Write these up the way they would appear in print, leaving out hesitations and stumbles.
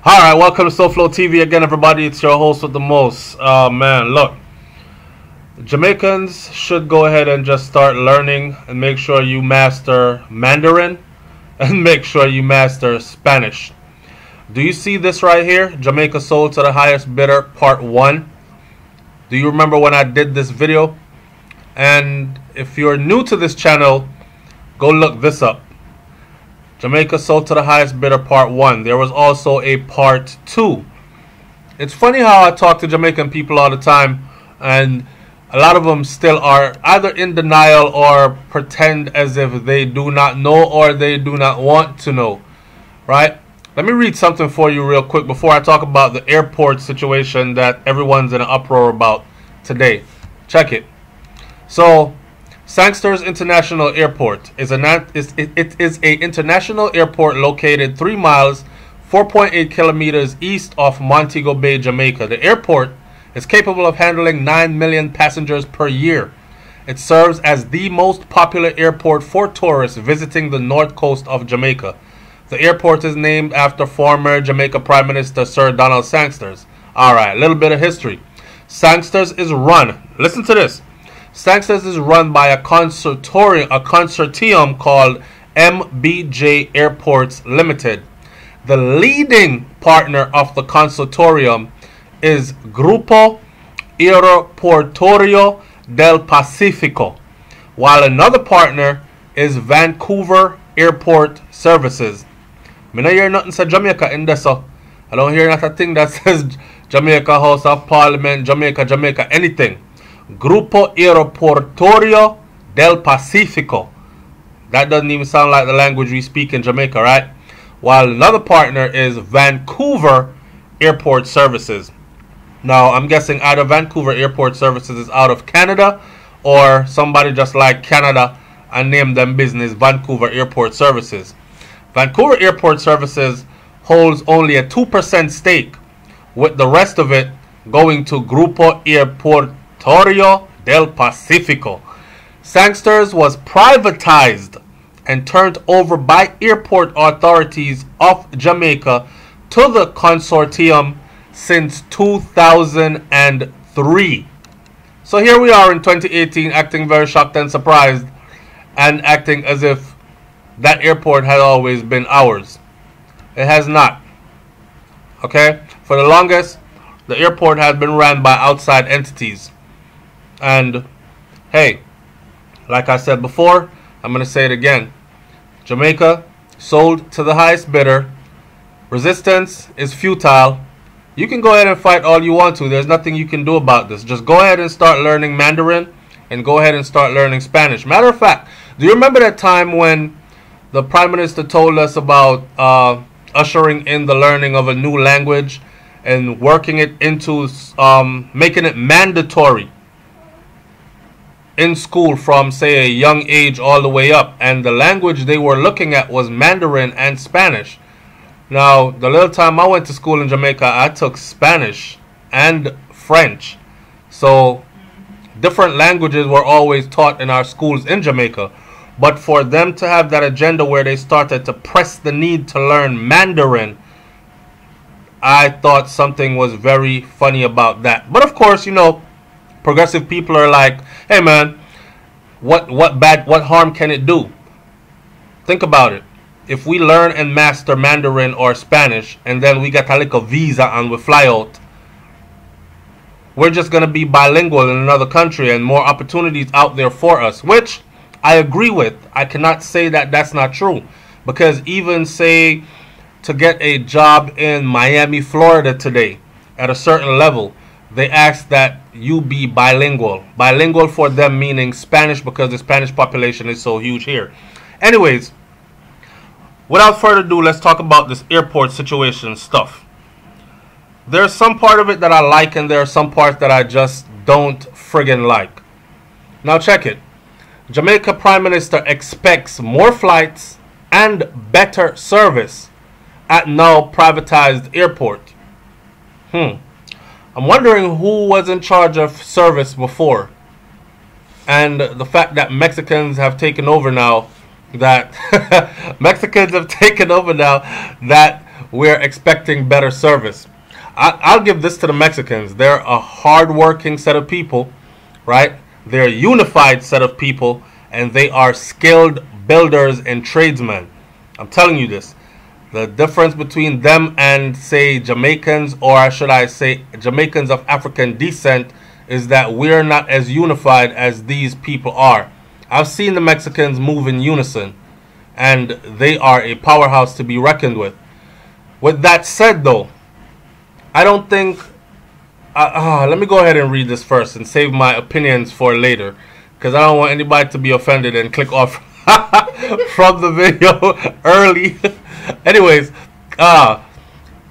Alright, welcome to SoFlo TV again, everybody. It's your host with the most. Man, look. Jamaicans should go ahead and just start learning and make sure you master Mandarin and make sure you master Spanish. Do you see this right here? Jamaica sold to the highest bidder, part 1. Do you remember when I did this video? And if you're new to this channel, go look this up. Jamaica sold to the highest bidder, part 1. There was also a part 2. It's funny how I talk to Jamaican people all the time, and a lot of them still are either in denial or pretend as if they do not know or they do not want to know. Right? Let me read something for you real quick before I talk about the airport situation that everyone's in an uproar about today. Check it. So, Sangster's International Airport is an international airport located 3 miles, 4.8 kilometers east of Montego Bay, Jamaica. The airport is capable of handling 9 million passengers per year. It serves as the most popular airport for tourists visiting the north coast of Jamaica. The airport is named after former Jamaica Prime Minister Sir Donald Sangsters. Alright, a little bit of history. Sangsters is run, listen to this. Sangsters is run by a consortium called MBJ Airports Limited. The leading partner of the consortium is Grupo Aeroportuario del Pacifico, while another partner is Vancouver Airport Services. Me no hear nothing say Jamaica in this, so I don't hear not a thing that says Jamaica House of Parliament, Jamaica, anything. Grupo Aeroportuario del Pacifico. That doesn't even sound like the language we speak in Jamaica, right? While another partner is Vancouver Airport Services. Now, I'm guessing either Vancouver Airport Services is out of Canada or somebody just like Canada and named them business Vancouver Airport Services. Vancouver Airport Services holds only a 2% stake, with the rest of it going to Grupo Aeroportuario del Pacifico. Sangsters was privatized and turned over by airport authorities of Jamaica to the consortium since 2003. So here we are in 2018 acting very shocked and surprised and acting as if that airport had always been ours. It has not. Okay? For the longest, the airport had been ran by outside entities. And, hey, like I said before, I'm going to say it again. Jamaica sold to the highest bidder. Resistance is futile. You can go ahead and fight all you want to. There's nothing you can do about this. Just go ahead and start learning Mandarin and go ahead and start learning Spanish. Matter of fact, do you remember that time when the Prime Minister told us about ushering in the learning of a new language and working it into making it mandatory in school from, say, a young age all the way up? And the language they were looking at was Mandarin and Spanish. Now, the little time I went to school in Jamaica, I took Spanish and French. So, different languages were always taught in our schools in Jamaica. But for them to have that agenda where they started to press the need to learn Mandarin, I thought something was very funny about that. But of course, you know, progressive people are like, hey man, what harm can it do? Think about it. If we learn and master Mandarin or Spanish and then we get a little visa and we fly out, we're just going to be bilingual in another country and more opportunities out there for us, which I agree with. I cannot say that that's not true, because even say to get a job in Miami, Florida today at a certain level, they ask that you be bilingual. Bilingual for them meaning Spanish, because the Spanish population is so huge here. Anyways, without further ado, let's talk about this airport situation stuff. There's some part of it that I like and there are some parts that I just don't friggin' like. Now check it. Jamaica Prime Minister expects more flights and better service at now privatized airport. I'm wondering who was in charge of service before. And the fact that Mexicans have taken over now, that we're expecting better service. I'll give this to the Mexicans. They're a hard-working set of people, right? They're a unified set of people, and they are skilled builders and tradesmen. I'm telling you this. The difference between them and, say, Jamaicans, or should I say Jamaicans of African descent, is that we're not as unified as these people are. I've seen the Mexicans move in unison, and they are a powerhouse to be reckoned with. With that said, though, I don't think... let me go ahead and read this first and save my opinions for later, because I don't want anybody to be offended and click off from the video early. Anyways,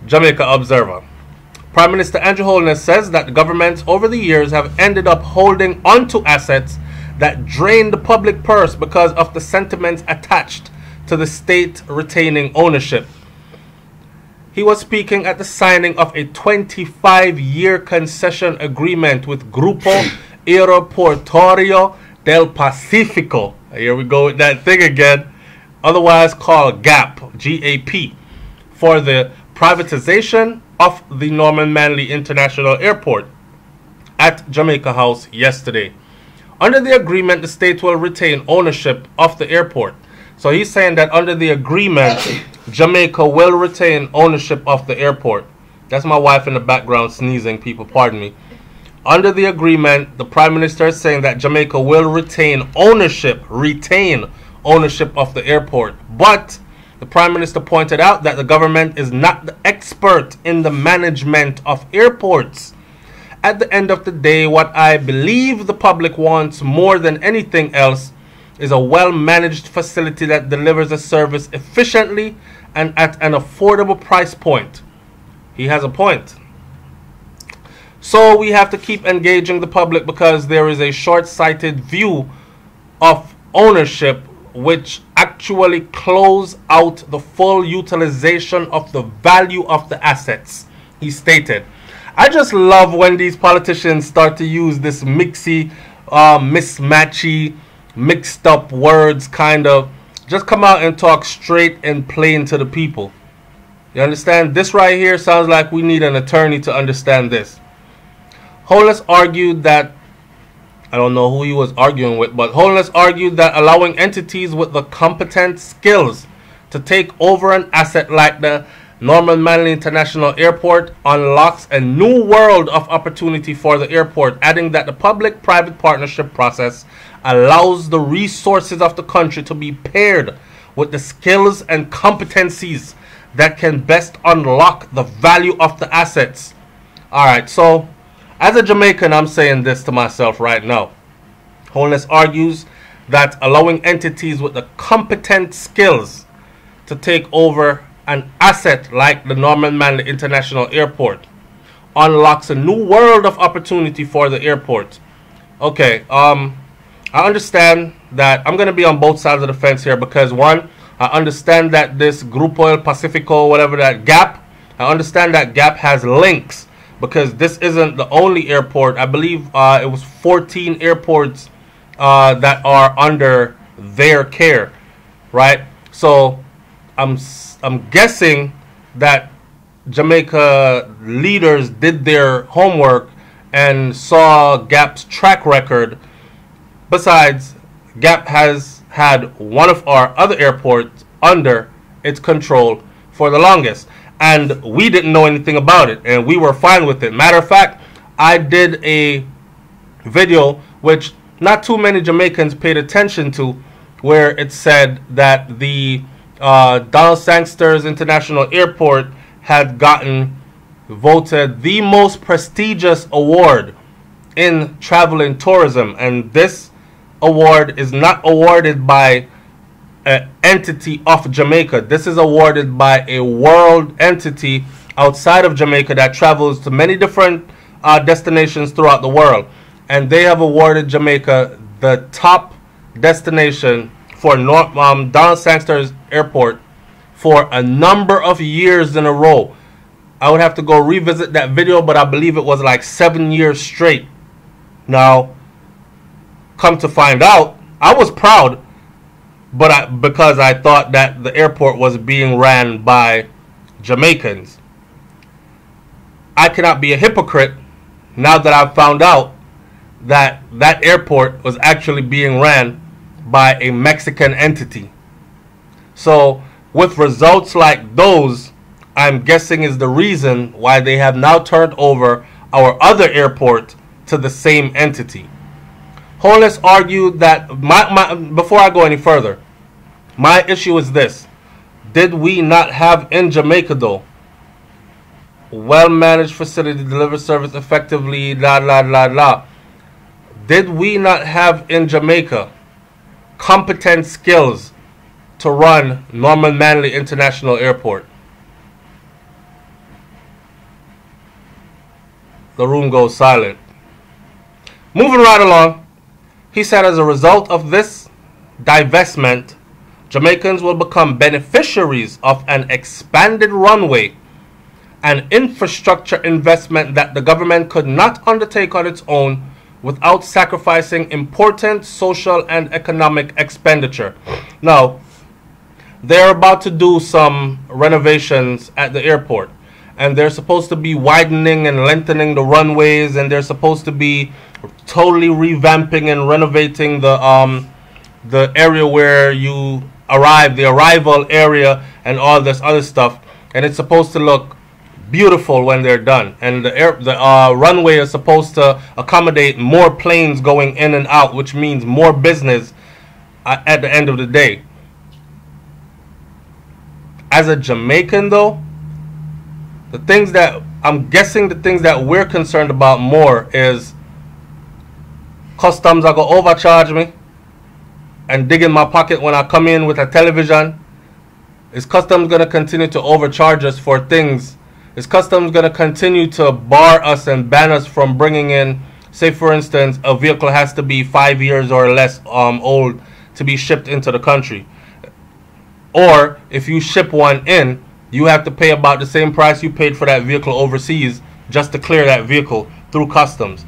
Jamaica Observer. Prime Minister Andrew Holness says that the governments over the years have ended up holding onto assets that drain the public purse because of the sentiments attached to the state retaining ownership. He was speaking at the signing of a 25-year concession agreement with Grupo Aeroportuario del Pacifico. Here we go with that thing again. Otherwise called GAP, G-A-P, for the privatization of the Norman Manley International Airport at Jamaica House yesterday. Under the agreement, the state will retain ownership of the airport. So he's saying that under the agreement, Jamaica will retain ownership of the airport. That's my wife in the background sneezing, people, pardon me. Under the agreement, the Prime Minister is saying that Jamaica will retain ownership of the airport. But the Prime Minister pointed out that the government is not the expert in the management of airports. At the end of the day, what I believe the public wants more than anything else is a well-managed facility that delivers a service efficiently and at an affordable price point. He has a point. So we have to keep engaging the public because there is a short-sighted view of ownership which actually close out the full utilization of the value of the assets, he stated. I just love when these politicians start to use this mixy, mismatchy, mixed up words, kind of. Just come out and talk straight and plain to the people. You understand? This right here sounds like we need an attorney to understand this. Holness argued that, I don't know who he was arguing with, but Holness argued that allowing entities with the competent skills to take over an asset like the Norman Manley International Airport unlocks a new world of opportunity for the airport, adding that the public-private partnership process allows the resources of the country to be paired with the skills and competencies that can best unlock the value of the assets. Alright, so as a Jamaican, I'm saying this to myself right now. Holness argues that allowing entities with the competent skills to take over an asset like the Norman Manley International Airport unlocks a new world of opportunity for the airport. Okay, I understand that I'm going to be on both sides of the fence here because, one, I understand that this Grupo El Pacifico, whatever that GAP, I understand that GAP has links because this isn't the only airport. I believe it was 14 airports that are under their care, right? So I'm guessing that Jamaica leaders did their homework and saw GAP's track record. Besides, GAP has had one of our other airports under its control for the longest, and we didn't know anything about it, and we were fine with it. Matter of fact, I did a video which not too many Jamaicans paid attention to, where it said that the Donald Sangster's International Airport had gotten voted the most prestigious award in travel and tourism, and this award is not awarded by an entity of Jamaica. This is awarded by a world entity outside of Jamaica that travels to many different destinations throughout the world, and they have awarded Jamaica the top destination for Donald Sangster's Airport for a number of years in a row. I would have to go revisit that video, but I believe it was like 7 years straight. Now, come to find out, I was proud, but because I thought that the airport was being ran by Jamaicans. I cannot be a hypocrite now that I've found out that that airport was actually being ran by a Mexican entity. So with results like those, I'm guessing is the reason why they have now turned over our other airport to the same entity. Holness argued that, before I go any further, my issue is this. Did we not have in Jamaica, though, well-managed facility to deliver service effectively, Did we not have in Jamaica competent skills to run Norman Manley International Airport? The room goes silent. Moving right along, he said as a result of this divestment, Jamaicans will become beneficiaries of an expanded runway and infrastructure investment that the government could not undertake on its own without sacrificing important social and economic expenditure. Now, they're about to do some renovations at the airport, and they're supposed to be widening and lengthening the runways, and they're supposed to be totally revamping and renovating the area where you arrive, the arrival area, and all this other stuff. And it's supposed to look beautiful when they're done. And the runway is supposed to accommodate more planes going in and out, which means more business at the end of the day. As a Jamaican, though, the things that we're concerned about more is customs are going to overcharge me and dig in my pocket when I come in with a television. Is customs going to continue to overcharge us for things? Is customs going to continue to bar us and ban us from bringing in, say for instance, a vehicle has to be 5 years or less old to be shipped into the country? Or if you ship one in, you have to pay about the same price you paid for that vehicle overseas just to clear that vehicle through customs.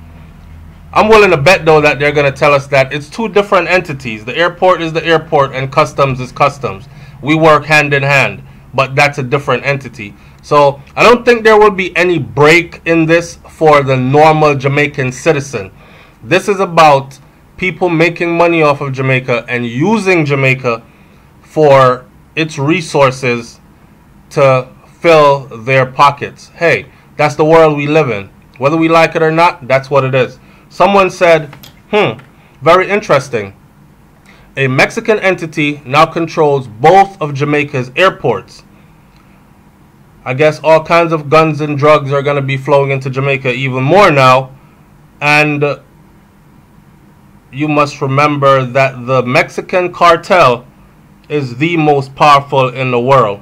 I'm willing to bet, though, that they're going to tell us that it's two different entities. The airport is the airport and customs is customs. We work hand in hand, but that's a different entity. So I don't think there will be any break in this for the normal Jamaican citizen. This is about people making money off of Jamaica and using Jamaica for its resources to fill their pockets. Hey, that's the world we live in. Whether we like it or not, that's what it is. Someone said, very interesting. A Mexican entity now controls both of Jamaica's airports. I guess all kinds of guns and drugs are going to be flowing into Jamaica even more now. And you must remember that the Mexican cartel is the most powerful in the world.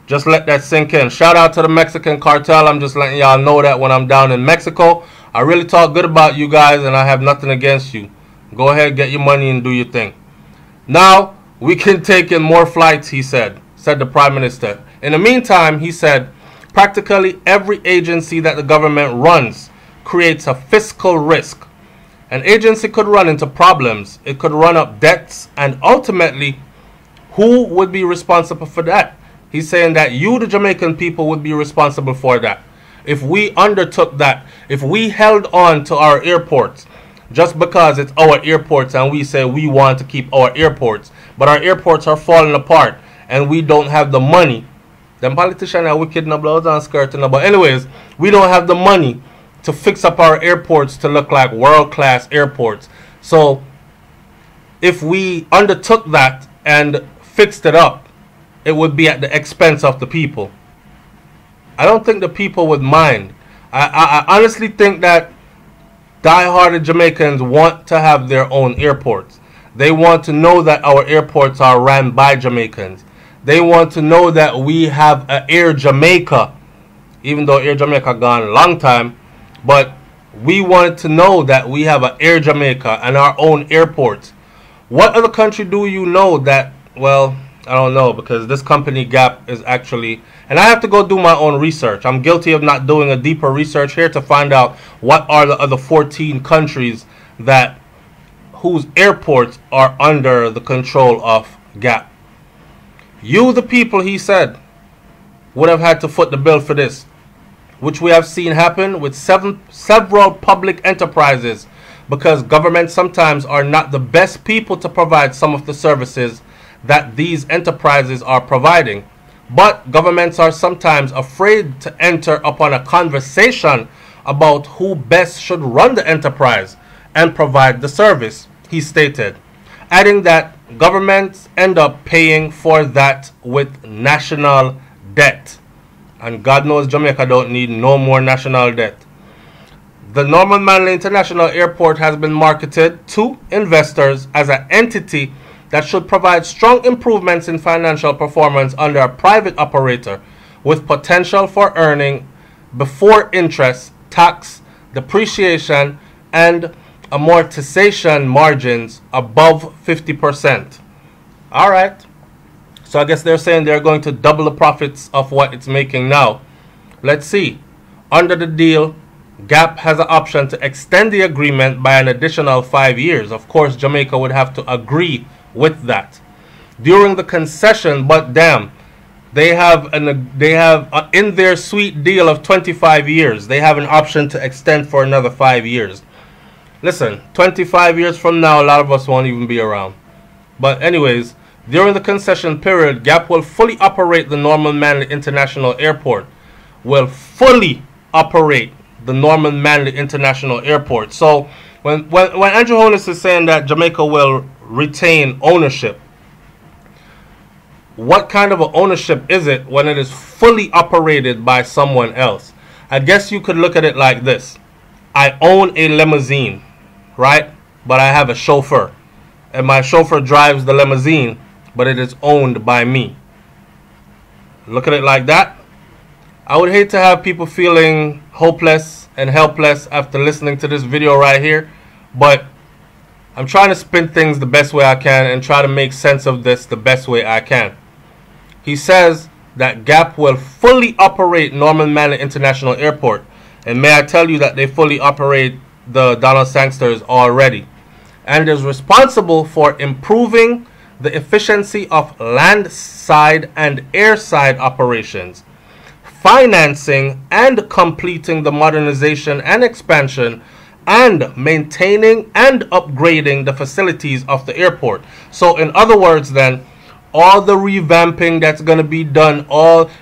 Just let that sink in. Shout out to the Mexican cartel. I'm just letting y'all know that when I'm down in Mexico. I really talk good about you guys and I have nothing against you. Go ahead, get your money and do your thing. Now, we can take in more flights, he said the Prime Minister. In the meantime, he said, practically every agency that the government runs creates a fiscal risk. An agency could run into problems. It could run up debts, and ultimately, who would be responsible for that? He's saying that you, the Jamaican people, would be responsible for that. If we undertook that, if we held on to our airports, just because it's our airports and we say we want to keep our airports, but our airports are falling apart and we don't have the money. Them politicians are wicked in the blouse and skirt. But anyways, we don't have the money to fix up our airports to look like world-class airports. So if we undertook that and fixed it up, it would be at the expense of the people. I don't think the people would mind. I honestly think that die-hearted Jamaicans want to have their own airports. They want to know that our airports are ran by Jamaicans. They want to know that we have an Air Jamaica, even though Air Jamaica gone a long time. But we wanted to know that we have an Air Jamaica and our own airports. What other country do you know that, well, I don't know, because this company Gap is actually, and I have to go do my own research. I'm guilty of not doing a deeper research here to find out what are the other 14 countries that whose airports are under the control of Gap. You, the people, he said, would have had to foot the bill for this, which we have seen happen with several public enterprises, because governments sometimes are not the best people to provide some of the services that these enterprises are providing. But governments are sometimes afraid to enter upon a conversation about who best should run the enterprise and provide the service, he stated, adding that governments end up paying for that with national debt. And God knows Jamaica don't need no more national debt. The Norman Manley International Airport has been marketed to investors as an entity that should provide strong improvements in financial performance under a private operator with potential for earning before interest, tax, depreciation, and amortization margins above 50%. All right. So I guess they're saying they're going to double the profits of what it's making now. Let's see. Under the deal, GAP has an option to extend the agreement by an additional 5 years. Of course, Jamaica would have to agree with that during the concession, but damn, they have in their sweet deal of 25 years, they have an option to extend for another 5 years. Listen, 25 years from now, a lot of us won't even be around. But anyways, during the concession period, GAP will fully operate the Norman Manley International Airport. Will fully operate the Norman Manley International Airport. So when Andrew Holness is saying that Jamaica will retain ownership, what kind of an ownership is it when it is fully operated by someone else? I guess you could look at it like this. I own a limousine, right? But I have a chauffeur. And my chauffeur drives the limousine, but it is owned by me. Look at it like that. I would hate to have people feeling hopeless and helpless after listening to this video right here, but I'm trying to spin things the best way I can and try to make sense of this the best way I can. He says that GAP will fully operate Norman Manley International Airport. And may I tell you that they fully operate the Donald Sangsters already. And is responsible for improving the efficiency of landside and airside operations, financing and completing the modernization and expansion, and maintaining and upgrading the facilities of the airport. So in other words then, all the revamping that's going to be done,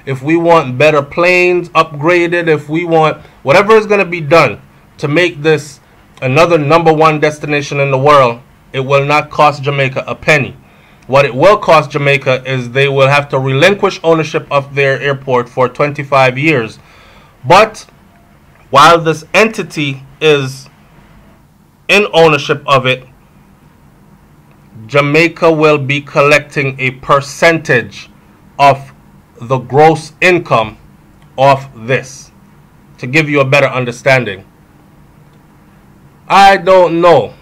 if we want better planes upgraded, if we want whatever is going to be done to make this another #1 destination in the world, it will not cost Jamaica a penny. What it will cost Jamaica is they will have to relinquish ownership of their airport for 25 years. But while this entity is in ownership of it, Jamaica will be collecting a percentage of the gross income of this, to give you a better understanding. I don't know.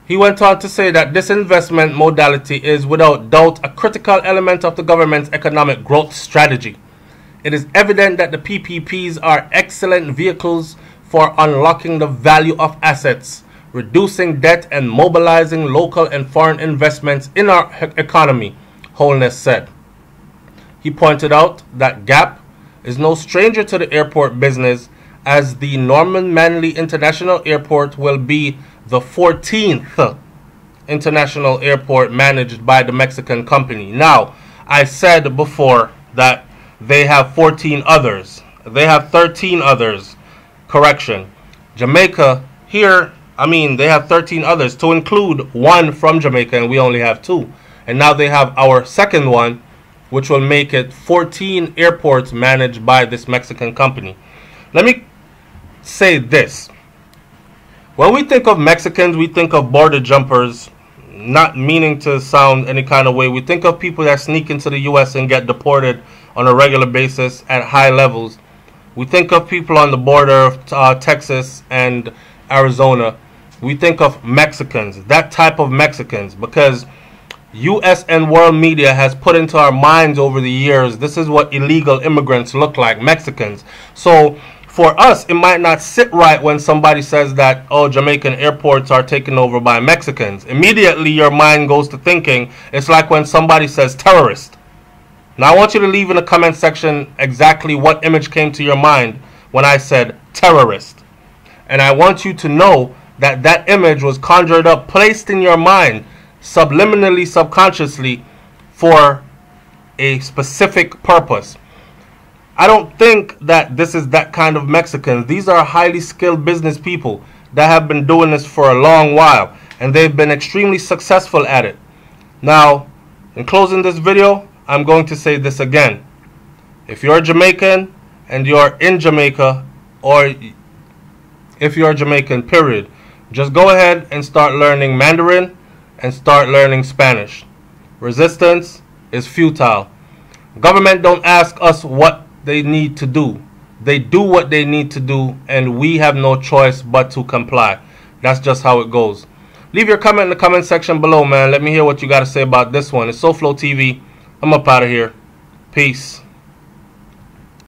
He went on to say that this investment modality is without doubt a critical element of the government's economic growth strategy. It is evident that the PPPs are excellent vehicles for unlocking the value of assets, reducing debt, and mobilizing local and foreign investments in our economy, Holness said. He pointed out that GAP is no stranger to the airport business, as the Norman Manley International Airport will be the 14th international airport managed by the Mexican company. Now, I said before that they have 14 others. They have 13 others. Correction. Jamaica here, they have 13 others, to include one from Jamaica, and we only have 2. And now they have our second one, which will make it 14 airports managed by this Mexican company. Let me say this. When we think of Mexicans, we think of border jumpers, not meaning to sound any kind of way. We think of people that sneak into the U.S. and get deported on a regular basis at high levels. We think of people on the border of Texas and Arizona. We think of Mexicans, that type of Mexicans, because U.S. and world media has put into our minds over the years, this is what illegal immigrants look like, Mexicans. So for us, it might not sit right when somebody says that, oh, Jamaican airports are taken over by Mexicans. Immediately your mind goes to thinking, it's like when somebody says terrorist. Now I want you to leave in the comment section exactly what image came to your mind when I said terrorist. And I want you to know that that image was conjured up, placed in your mind, subliminally, subconsciously, for a specific purpose. I don't think that this is that kind of Mexicans. These are highly skilled business people that have been doing this for a long while, and they've been extremely successful at it. Now, in closing this video, I'm going to say this again. If you're Jamaican and you're in Jamaica, or if you're Jamaican, period, just go ahead and start learning Mandarin and start learning Spanish. Resistance is futile. Government don't ask us what they need to do. They do what they need to do, and we have no choice but to comply. That's just how it goes. Leave your comment in the comment section below, man. Let me hear what you got to say about this one. It's SoFlo TV. I'm up out of here. Peace.